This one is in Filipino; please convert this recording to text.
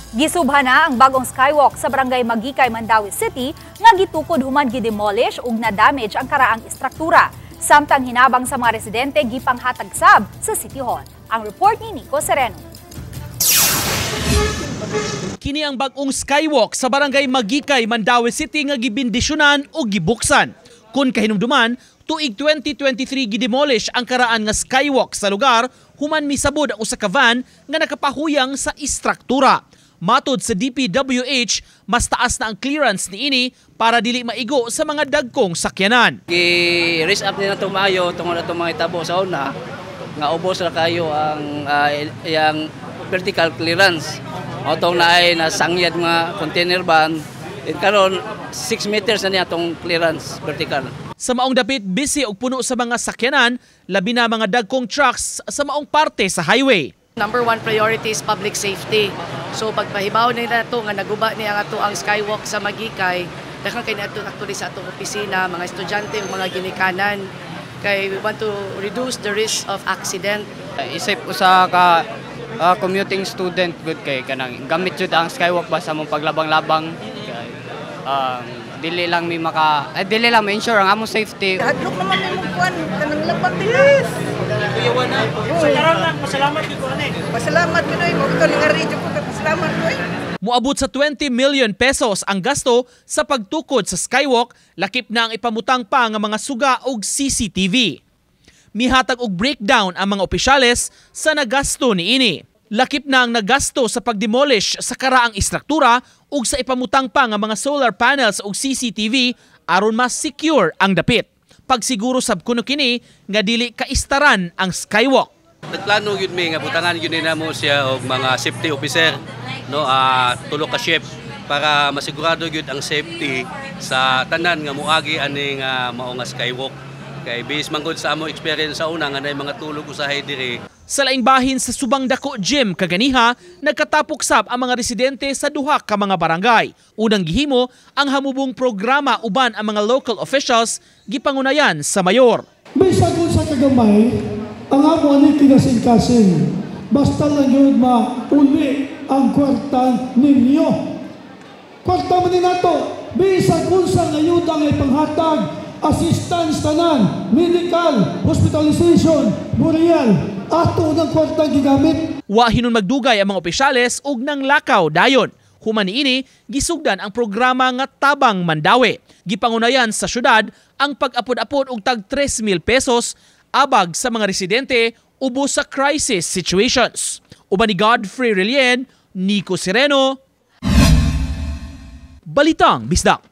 Gisubhan na ang bagong skywalk sa barangay Magikay, Mandawi City nga gitukod human gidemolish ug na-damage ang karaang istruktura. Samtang hinabang sa mga residente gipanghatag sab sa City Hall. Ang report ni Nico Sereno. Kini ang bagong skywalk sa barangay Magikay, Mandawi City nga gibindisyonan o gibuksan. Kung kahinumduman, tuig 2023 gidemolish ang karaan nga skywalk sa lugar human misabod ang usa ka van nga nakapahuyang sa istruktura. Matod sa DPWH, mas taas na ang clearance niini para dili maigo sa mga dagkong sakyanan. I-raise up nila itong maayo tungkol na itong mga itabo sa una nga ubos na kayo ang yang vertical clearance. O itong na ay nasangyad mga container van, karon 6 meters na niya itong clearance vertical. Sa maong dapit, busy og puno sa mga sakyanan, labi na mga dagkong trucks sa maong parte sa highway. Number one priority is public safety. So pagpahibaw nila ito nga naguba niya nga ito ang skywalk sa Magikay, daghang kay nato actually sa atong opisina, mga estudyante ug mga ginikanan. Kay we want to reduce the risk of accident. Isip ko sa commuting student good kay kanang gamit jud ang skywalk ba sa mong paglabang-labang. Dili lang dili lang ma-ensure ang among safety. Hadlok naman may magkuhan kanang labang bilis. Pasalamat gid ko ani. Pasalamat minoy mo ito nga radio ko pasalamat ko. Muabot sa 20 million pesos ang gasto sa pagtukod sa skywalk, lakip na ang ipamutang pa nga mga suga og CCTV. Mihatag og breakdown ang mga opisyales sa nagasto niini. Lakip na ang nagasto sa pagdemolish sa karaang istruktura ug sa ipamutang pa nga mga solar panels ug CCTV aron mas secure ang dapit. Pagsiguro sab kuno kini nga dili kaistaran ang skywalk. Nagplano yun mi nga butangan yun na mo siya og mga safety officer, no, tulo ka chef para masigurado yun ang safety sa tanan nga muagi ani nga mao nga skywalk. Kay based man gud sa amo experience sa una nga nay mga tulog usahay diri. Sa laing bahin sa Subang Dako Gym kaganiha, nagkatapok sab ang mga residente sa duha ka mga barangay. Unang gihimo ang hamubong programa uban ang mga local officials gipangunayan sa mayor. Bisag kung sa kagamay, ang amo ni kinasing-kasing. Basta lang yun mauli ang kwarta ninyo. Kwarta man din nato, bisag kung sa ngayuda nga ipanghatag, assistance tanan, medical, hospitalization, burial, ato ng kwarta gigamit. Wa hinon magdugay ang mga opisyales ug nang lakaw dayon. Human niini gisugdan ang programa nga Tabang Mandawi. Gipangunayan sa syudad ang pag-apod-apod og tag 3,000 pesos abag sa mga residente ubos sa crisis situations. Uban ni Godfrey Relien, Nico Sereno, Balitang Bisdak.